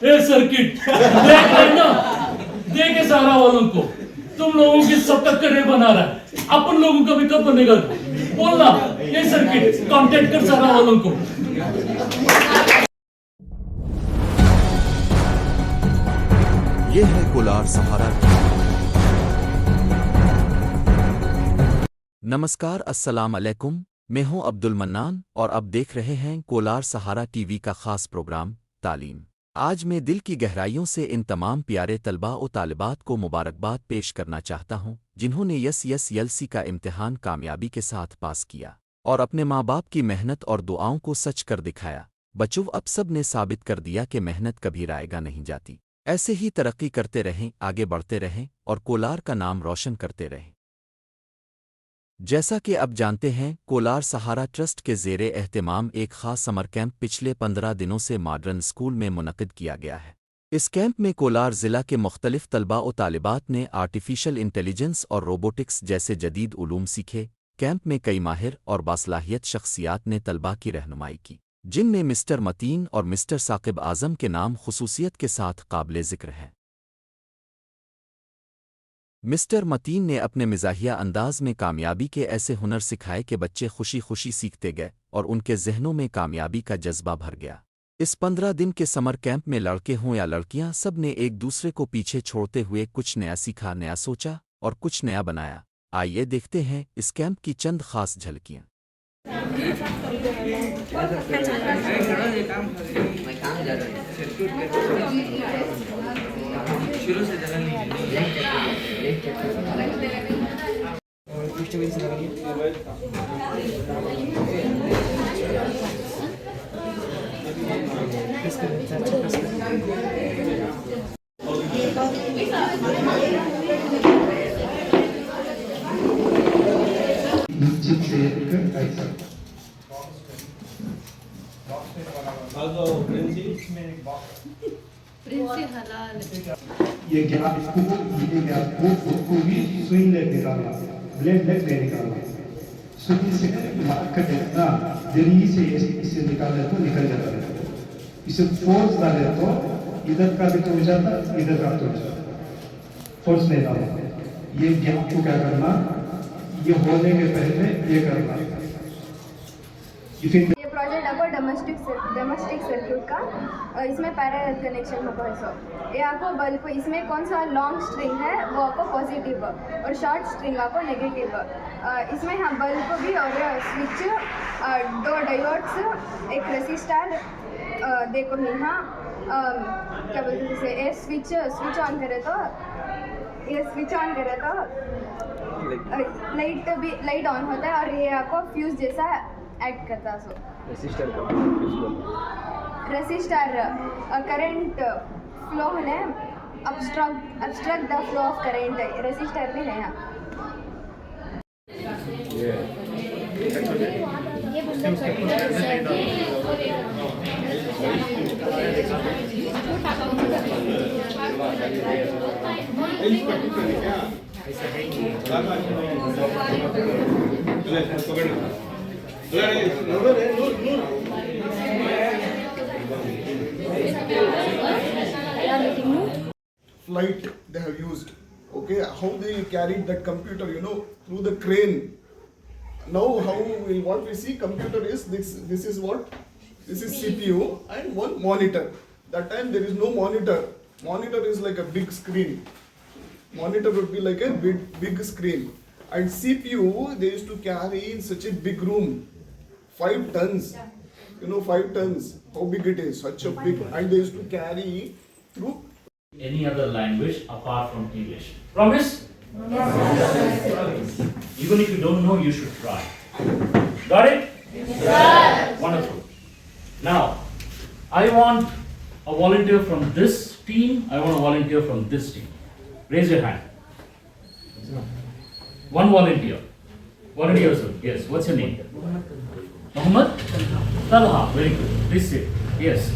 ए circuit देख रहे ना, देखे सारा वालों को, तुम लोगों की सबका करियर बना रहा है, अपन लोगों का भी कब बनेगा? बोलना ये सर्किट कांटेक्ट कर सारा वालों को। ये है कोलार सहारा टीवी। नमस्कार, अस्सलाम अलैकुम। मैं हूं अब्दुल मन्नान और अब देख रहे हैं कोलार सहारा टीवी का खास प्रोग्राम तालीम। आज मैं दिल की गहराइयों से इन तमाम प्यारे तलबा और तालिबात को मुबारकबाद पेश करना चाहता हूं जिन्होंने YSLC का इम्तिहान कामयाबी के साथ पास किया और अपने माँ बाप की मेहनत और दुआओं को सच कर दिखाया। बच्चों, अब सब ने साबित कर दिया कि मेहनत कभी रायगा नहीं जाती। ऐसे ही तरक्की करते रहें, आगे बढ़ते रहें और कोलार का नाम रोशन करते रहें। जैसा कि अब जानते हैं, कोलार सहारा ट्रस्ट के ज़ेरे एहतिमाम एक ख़ास समर कैंप पिछले 15 दिनों से मॉडर्न स्कूल में मुनक़िद किया गया है। इस कैंप में कोलार ज़िला के मुख्तलिफ तलबा और तालिबात ने आर्टिफिशियल इंटेलिजेंस और रोबोटिक्स जैसे जदीद उलूम सीखे। कैंप में कई माहिर और बासलाहियत शख्सियात ने तलबा की रहनुमाई की, जिनमें मिस्टर मतीन और मिस्टर साकिब आज़म के नाम खुसूसियत के साथ काबिल ज़िक्र हैं। मिस्टर मतीन ने अपने मिजाहिया अंदाज में कामयाबी के ऐसे हुनर सिखाए कि बच्चे खुशी खुशी सीखते गए और उनके जहनों में कामयाबी का जज्बा भर गया। इस 15 दिन के समर कैंप में लड़के हों या लड़कियां, सब ने एक दूसरे को पीछे छोड़ते हुए कुछ नया सीखा, नया सोचा और कुछ नया बनाया। आइए देखते हैं इस कैंप की चंद खास झलकियां। शुरू से जगह ये गैप को भी स्विंग लेग निकालना, ब्लेड लेग ले निकालना, स्विंग से कर देना, जल्दी से इसे निकाले तो निकल जाता है। इसे फोर्स डाले तो इधर का भी तो जाता, इधर का तो जाता, फोर्स नहीं डालना। ये गैप को क्या करना, ये होने के पहले ये करना। ये प्रोजेक्ट आपको डोमेस्टिक सर्किट का, इसमें पैरेलल कनेक्शन होगा। सो ये आपको बल्ब, इसमें कौन सा लॉन्ग स्ट्रिंग है वो आपको पॉजिटिव और शॉर्ट स्ट्रिंग आपको नेगेटिव। इसमें हाँ बल्ब भी और स्विच, 2 डायोड्स, एक रेसिस्टर, देखो यहाँ क्या बोलते हैं इसे, ये स्विच ऑन करे तो, ये स्विच ऑन करे तो लाइट ऑन होता है और ये आपको फ्यूज जैसा एक्ट करता है। सो रेसिस्टर करंट फ्लो होने obstruct the flow of current, resistor भी है यहाँ। Flight they have used, okay, how they carried that computer, through the crane. Now what we see computer is this is what, this is CPU and one monitor. That time there is no monitor is like a big screen. Monitor would be like a big screen, and CPU they used to carry in such a big room, 5 tons. 5 tons, how big it is, such a big, and they used to carry through Any other language apart from English. Promise? Yes. Even if you don't know, you should try. Got it? Yes. Wonderful. Now, I want a volunteer from this team. I want a volunteer from this team. Raise your hand. One volunteer. Volunteer yourself. Yes. What's your name? Muhammad? Talha. Very good. Please sit. Yes.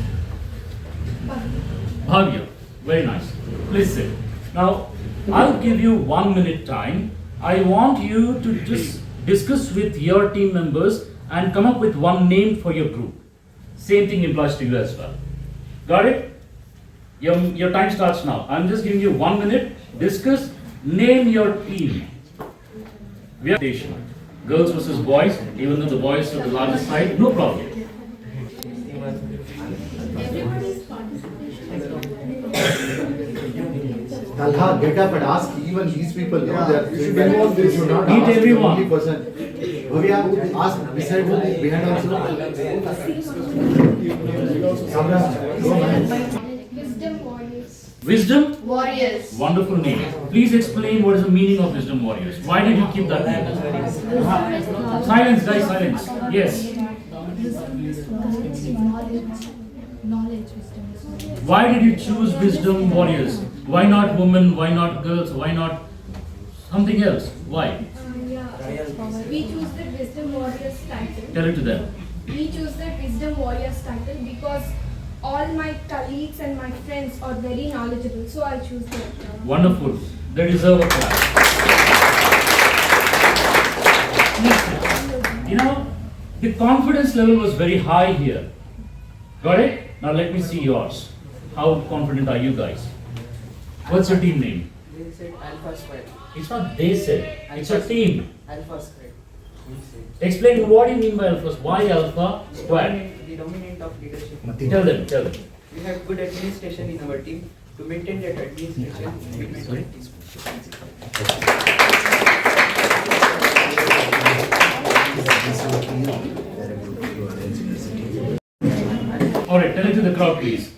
Bhavya. Very nice. Please sit. Now, I'll give you 1 minute time. I want you to just discuss with your team members and come up with one name for your group. Same thing applies to you as well. Got it? Your time starts now. I'm just giving you 1 minute. Discuss, name your team. We are station. Girls versus boys, even though the boys are the largest side, no problem. Talha, get up and ask even these people, you know, Yeah, they are you should saying that involve you this. should not Meet ask the everyone. only person. Bhavya, ask beside who, behind also. Samra, go man. Wisdom warriors. Wisdom? Warriors. Wonderful name. Please explain what is the meaning of wisdom warriors. Why did you keep that name? Silence, guys, silence. Yes. Why did you choose wisdom warriors? Why not women? Why not girls? Why not something else? Why? We choose the Wisdom Warriors title. Tell it to them. We choose the Wisdom Warriors title because all my colleagues and my friends are very knowledgeable, so I choose that. Wonderful. They deserve a clap. You know, the confidence level was very high here. Got it? Now let me see yours. How confident are you guys? What's your team name? They said Alpha Square. It's not they said, it's a team. Alpha Square. Explain what do you mean by alpha? Why alpha squad? The dominant of leadership. Tell them, tell them. We have good administration in our team. To maintain that administration, we maintain this. Alright, tell it to the crowd please.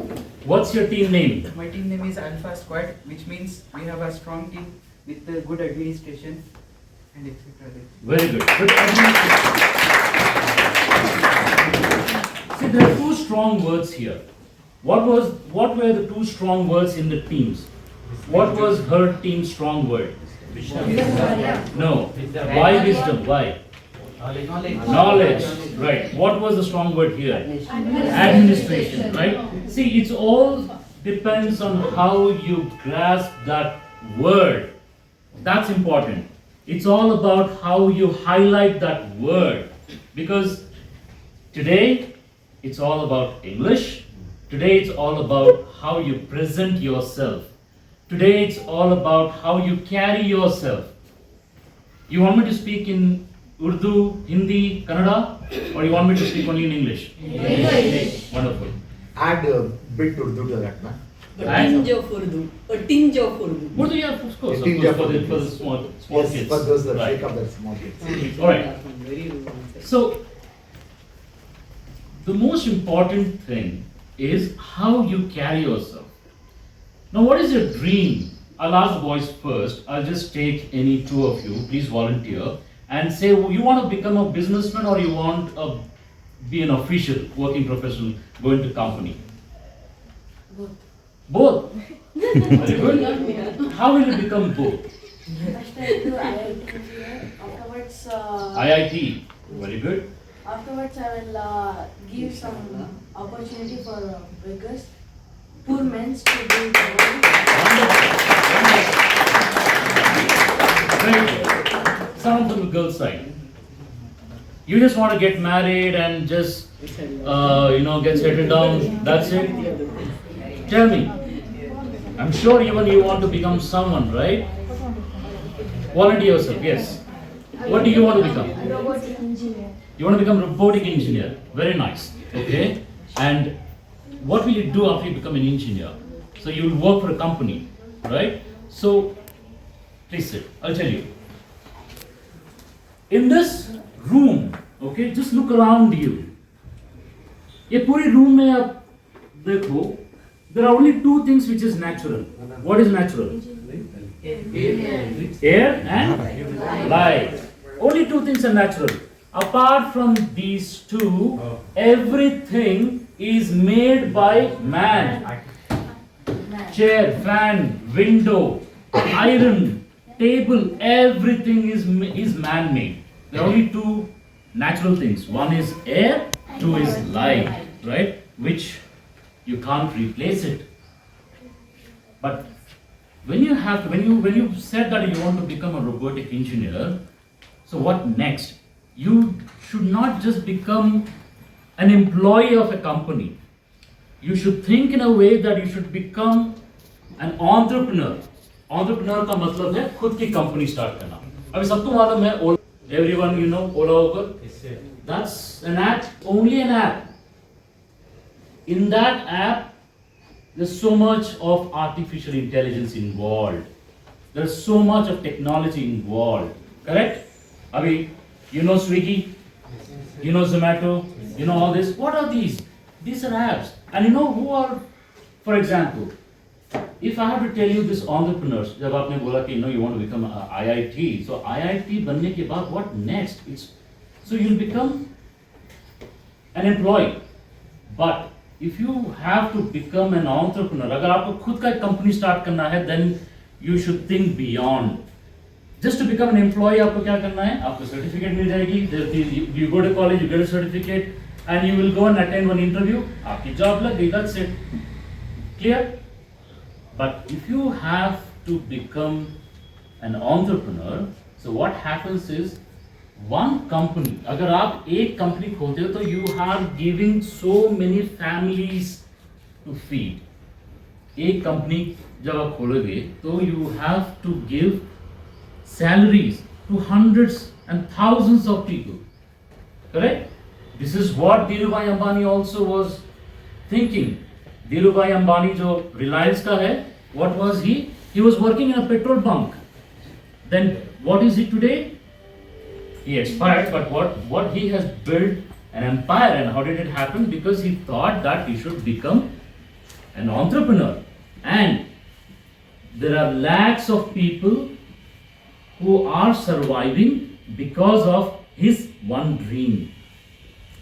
What's your team name? My team name is Alpha Squad, which means we have a strong team with good administration and etc. Very good. See, there are two strong words here. What were the two strong words in the teams? What was her team's strong word? No. Why wisdom? Why? Knowledge. Right. What was the strong word here? Administration. Right? See, it's all depends on how you grasp that word. That's important. It's all about how you highlight that word. Because today, it's all about English. Today, it's all about how you present yourself. Today, it's all about how you carry yourself. You want me to speak in Urdu, Hindi, Kannada, or you want me to speak only in English? English. Wonderful. Add a bit Urdu to that, man. A tinge of Urdu. A tinge of Urdu. Urdu, yeah, of course. A tinge of for the Urdu. small Yes, kids. for those that Right. pick up that small kids. All right. Very rude. So, the most important thing is how you carry yourself. Now, what is your dream? I'll ask the boys first. I'll just take any two of you. Please volunteer and say, you want to become a businessman or you want to be an official, working professional, going to company? Both. Very good. How will you become both? First I do IIT. Afterwards, IIT. Very good. afterwards I will give some opportunity for beggars, poor men to do the work. Very good. Someone from the girls' side. You just want to get married and just, get settled down. That's it. Tell me. I'm sure even you want to become someone, right? Volunteer yourself. Yes. What do you want to become? Robotic engineer. You want to become robotic engineer. Very nice. Okay. And what will you do after you become an engineer? So you will work for a company, right? So please sit. I'll tell you. In this room, okay, just look around you. ये पूरी room में आप देखो, there are only two things which is natural. What is natural? Air and light. Only two things are natural. Apart from these two, everything is made by man. Chair, fan, window, iron, table, everything is man-made. There are only two natural things. One is air, two is light, right? Which you can't replace it. But when you said that you want to become a robotic engineer, so what next? You should not just become an employee of a company. you should think in a way that you should become an entrepreneur. Entrepreneur का मतलब है खुद की company start करना. अभी सबको मालूम है everyone you know Ola Uber. That's an app, only an app. In that app, there's so much of artificial intelligence involved. There's so much of technology involved. Correct? Abhi, you know Swiggy, you know Zomato, you know all this. What are these? These are apps. And you know who are, for example, if I have to tell you this entrepreneurs, जब आपने बोला कि you know you want to become a IIT, so IIT बनने के बाद what next? So you'll become an employee. But if you have to become an entrepreneur, अगर आपको खुद का एक कंपनी स्टार्ट करना है, then you should think beyond. Just to become an employee, आपको क्या करना है? आपको सर्टिफिकेट मिल जाएगी. You go to college, you get a certificate, and you will go and attend one interview. आपकी जॉब लग गई. That's it. Clear? But if you have to become an entrepreneur, so what happens is one company. अगर आप एक company खोलते हो तो you are giving so many families to feed. एक कंपनी जब आप खोलोगे तो you have to give salaries to hundreds and thousands of people. Correct? This is what Dhirubhai Ambani also was thinking. Dhirubhai Ambani जो Reliance का है, what was he? He was working in a petrol bunk. Then what is he today? He expired, but what he has built an empire. And how did it happen? Because he thought that he should become an entrepreneur. And there are lakhs of people who are surviving because of his one dream.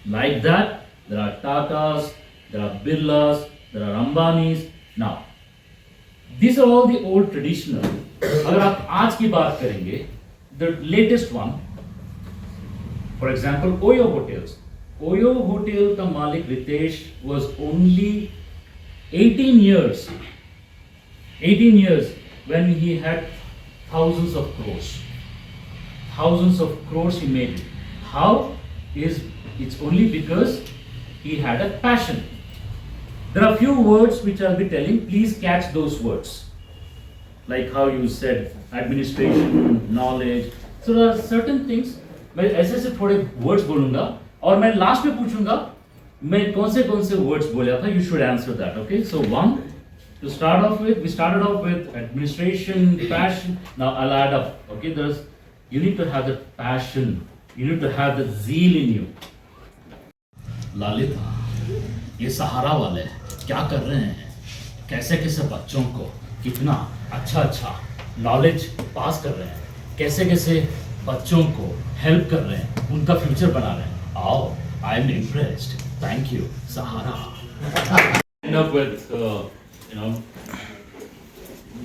Like that, there are Tatas, there are Birlas, there are Ambanis. Now, these are all the old traditional. अगर आप आज की बात करेंगे, the latest one, for example, Oyo Hotels. Oyo Hotel का मालिक Ritesh was only 18 years. 18 years when he had thousands of crores. Thousands of crores he made. How? It's only because he had a passion. There are few words which I'll be telling. Please catch those words. Like how you said, administration, knowledge. So there are certain things. मैं ऐसे से थोड़े words बोलूँगा और मैं last में पूछूँगा मैं कौन से words बोला था. You should answer that. Okay. So one. To start off with, we started off with administration, passion. Now I'll add up. Okay, you need to have the passion. You need to have the zeal in you. Lalita, ये सहारा वाले क्या कर रहे हैं? कैसे कैसे बच्चों को कितना अच्छा नॉलेज पास कर रहे हैं? कैसे कैसे बच्चों को हेल्प कर रहे हैं? उनका फ्यूचर बना रहे हैं. आओ, I am impressed. Thank you, Sahara. End up with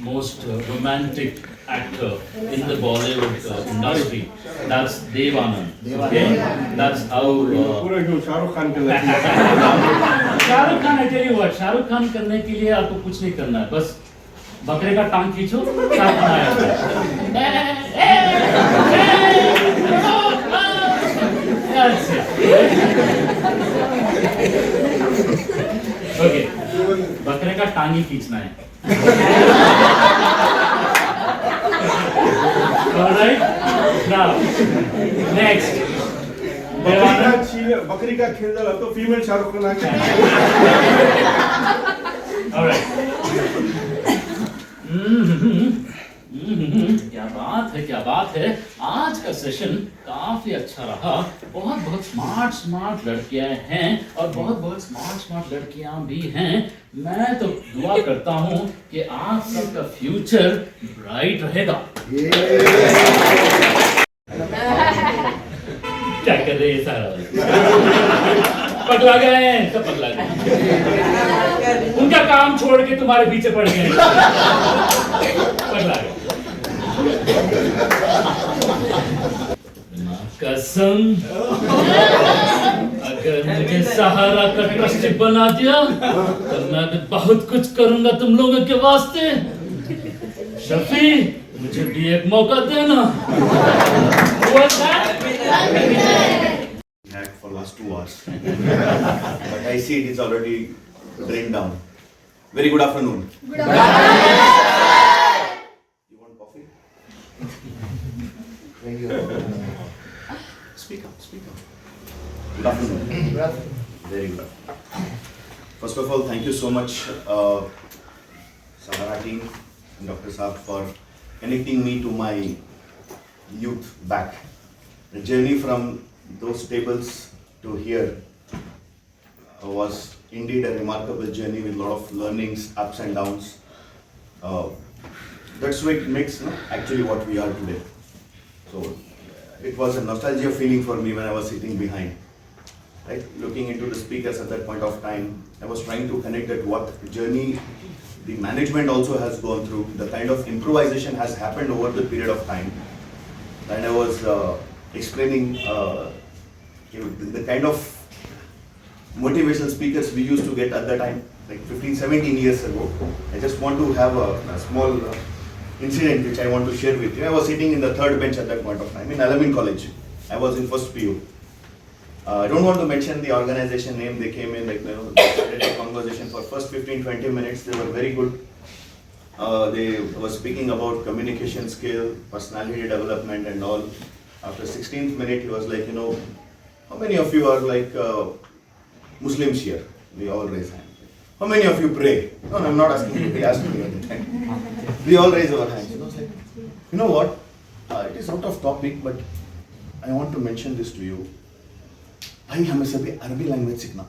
most romantic actor in the Bollywood industry. That's Dev Anand. Okay? That's how. Shahrukh Khan के लिए. Shahrukh Khan, I tell you what, Shahrukh Khan करने के लिए आपको कुछ नहीं करना है. बस बकरे का टांग खींचो, शाहरुख खान आएगा. That's it. Okay. बकरे का टांग ही खींचना है. Alright. Now, next. बकरी का खेल डाला तो फीमेल शाहरुख खान आके. Alright. क्या बात है. आज का सेशन काफी अच्छा रहा. बहुत स्मार्ट लड़कियां हैं और बहुत स्मार्ट लड़कियां भी हैं. मैं तो दुआ करता हूं कि आप सबका फ्यूचर ब्राइट रहेगा. क्या कर रहे हैं सारा? पगला गए, सब पगला गए. उनका काम छोड़ के तुम्हारे पीछे पड़ गए. पगला गए. कसम, अगर मुझे सहारा का ट्रस्टी बना दिया तो मैं भी बहुत कुछ करूंगा तुम लोगों के वास्ते. शफी, मुझे भी एक मौका देना. For last 2 hours. But I see it is already drain down. Very good afternoon. Good afternoon. You want coffee? Speak up, speak up. Good afternoon. Very good. First of all, thank you so much, Sahara team and Dr. Saab for connecting me to my youth back. The journey from those tables to here was indeed a remarkable journey with a lot of learnings, ups and downs. That's what makes actually what we are today. So it was a nostalgia feeling for me when I was sitting behind. Right? Looking into the speakers at that point of time, I was trying to connect that what journey the management also has gone through, the kind of improvisation has happened over the period of time. And I was explaining the kind of motivational speakers we used to get at that time, like 15, 17 years ago. I just want to have a small incident which I want to share with you. I was sitting in the third bench at that point of time in Alamein College. I was in first PU. I don't want to mention the organization name. They came in, like, they started a conversation for first 15-20 minutes. They were very good. They were speaking about communication skill, personality development and all. After 16th minute, he was like, how many of you are like Muslims here? We all raise hands. How many of you pray? No, I'm not asking you. He asked me at the time. We all raise our hands. I was like, you know what? It is out of topic, but I want to mention this to you. भाई हमें सभी अरबी language सीखना,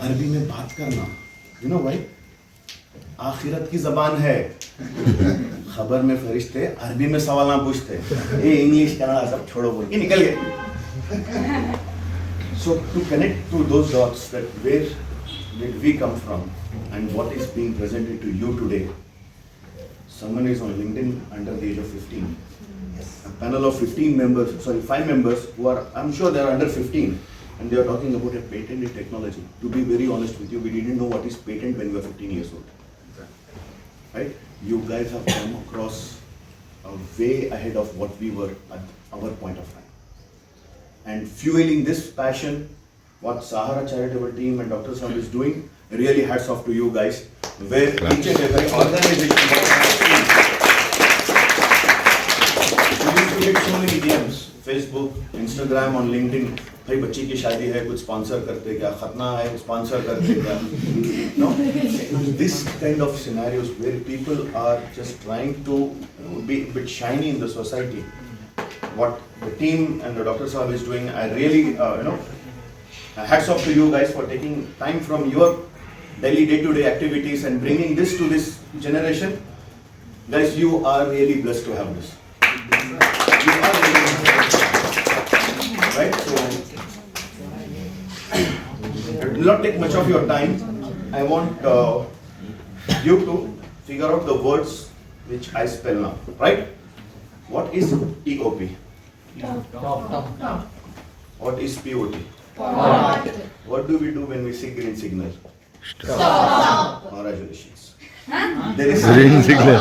अरबी में बात करना, भाई आखिरत की जबान है, खबर में फरिश्ते अरबी में सवाल ना पूछते, ये इंग्लिश कन्नड़ा सब छोड़ो बोल के निकल गए. So to connect to those dots, that where did we come from and what is being presented to you today. Someone is on LinkedIn under the age of 15. A panel of 5 members who are, I'm sure they are under 15, and they are talking about a patented technology. To be very honest with you, we didn't know what is patent when we were 15 years old. Right? You guys have come across way ahead of what we were at our point of time. And fueling this passion, what Sahara charitable team and Dr. Saab is doing, really hats off to you guys. Where each and every organization get so many DMs, Facebook, Instagram, on LinkedIn. भाई बच्ची की शादी है, कुछ sponsor करते क्या, खतना है, स्पॉन्सर करते क्या. No, this kind of scenarios where people are just trying to be a bit shiny in the society. What the team and the Dr. Saab is doing, I really, hats off to you guys for taking time from your daily day-to-day activities and bringing this to this generation. Guys, you are really blessed to have this. Right? So, it will not take much of your time. I want you to figure out the words which I spell now. Right? What is TOP? Top. What is POT? Pot. What do we do when we see green signal? Stop. Congratulations. There is green signal.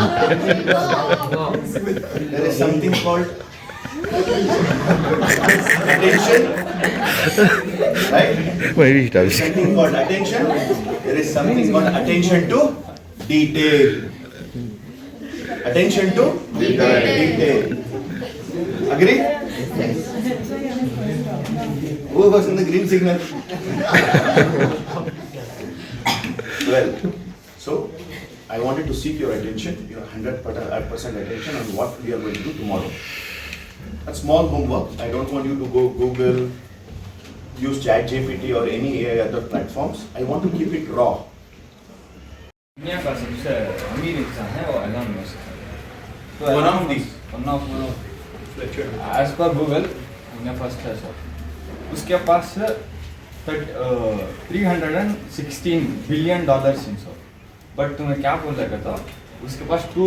There is something called attention, right? There is something called attention. There is something called attention to detail. Attention to detail. Agree? Who was in the green signal? Well, so I wanted to seek your attention, your 100% attention on what we are going to do tomorrow. A small homework. I don't want you to go Google, use ChatGPT or any AI other platforms. I want to keep it raw. दुनिया का सबसे अमीर इंसान है वो Elon Musk है. तो One of these. As per Google, दुनिया फर्स्ट है सर. उसके पास $316 billion इन सो. बट तुम्हें क्या बोल रहा था? उसके पास $2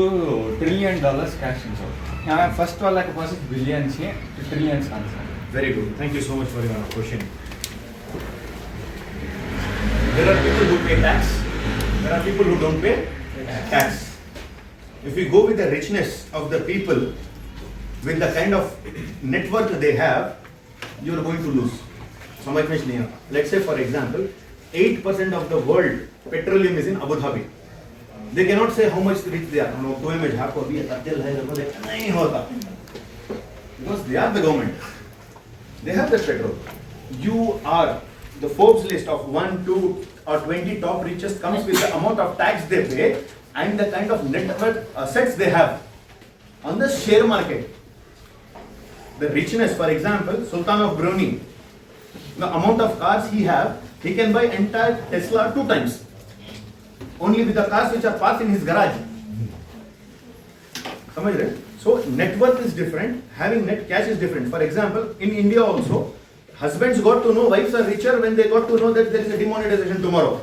trillion कैश इन सो. यहाँ फर्स्ट वाला के पास बिलियंस है, trillions answer. Very good. Thank you so much for your question. There are people who pay tax. There are people who don't pay tax. If we go with the richness of the people, with the kind of network they have, you are going to lose. समझ में नहीं आ. Let's say for example, 8% of the world petroleum is in Abu Dhabi. They cannot say how much rich they are. No, कुएं में झाँको अभी तेल है देखो नहीं होता. Because they are the government. They have the petrol. You are the Forbes list of 1, 2 or 20 top richest comes with the amount of tax they pay and the kind of net worth assets they have on the share market. The richness, for example, Sultan of Brunei, the amount of cars he have, he can buy entire Tesla 2 times. Only with the cars which are parked in his garage. समझ रहे? So net worth is different, having net cash is different. For example, in India also, husbands got to know wives are richer when they got to know that there is a demonetization tomorrow.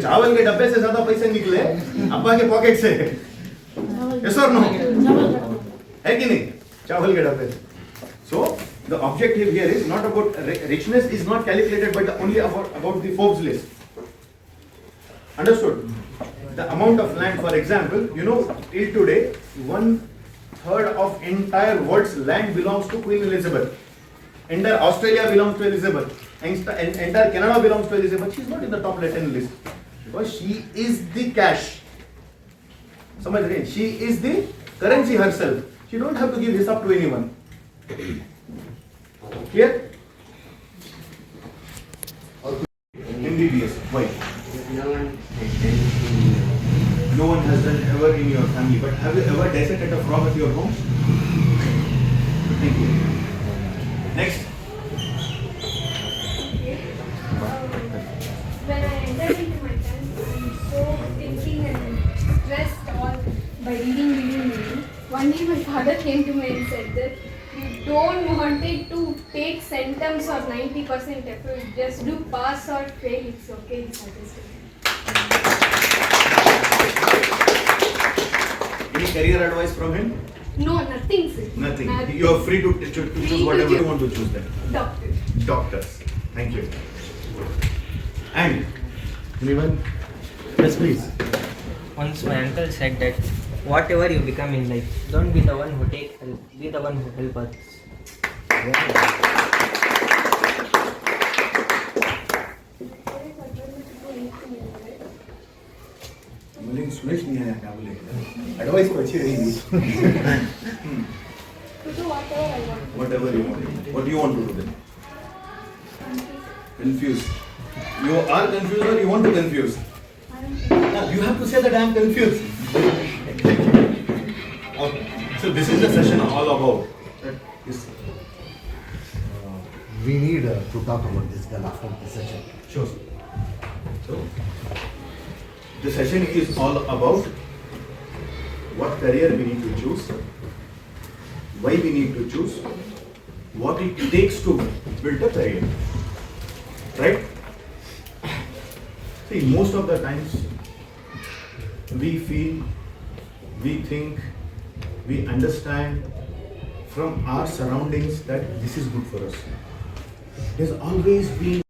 चावल के डब्बे से ज्यादा पैसे निकले अब्बा के pocket से. Yes or no? है कि नहीं? चावल के डब्बे से. So the objective here is not about richness is not calculated but only about the Forbes list. Understood? The amount of land, for example, you know, till today, 1/3 of entire world's land belongs to Queen Elizabeth. Entire Australia belongs to Elizabeth. Entire Canada belongs to Elizabeth. She's not in the top 10 list because she is the cash. समझ रहे हैं? She is the currency herself. She don't have to give this up to anyone. Clear? MBBS. Why? No one has done ever in your family, but have you ever dissected a frog at your home? Thank you. Next. When I entered into my 10th, I'm so thinking and stressed all by reading. One day my father came to me and said that you don't want it to take centums or 90% effort. Just do pass or fail. It's okay. He suggested. Any career advice from him? No, nothing, sir. Nothing. You are free to choose whatever you want to choose then. Doctor. Doctors. Thank you. And Anyone? Yes, please. Once my uncle said that whatever you become in life, don't be the one who take help, be the one who help others. मुझे सुनेश नहीं आया क्या बोले advice को अच्छी रहेगी To do whatever I want. whatever you want. What do you want to do then? Confused. You are confused or you want to confuse? No, you have to say that I am confused. Okay. So this is the session all about. Yes. We need to talk about this girl after the session. Sure. So the session is all about what career we need to choose, why we need to choose, what it takes to build a career. Right? See, most of the times we feel, we think, we understand from our surroundings that this is good for us. There's always been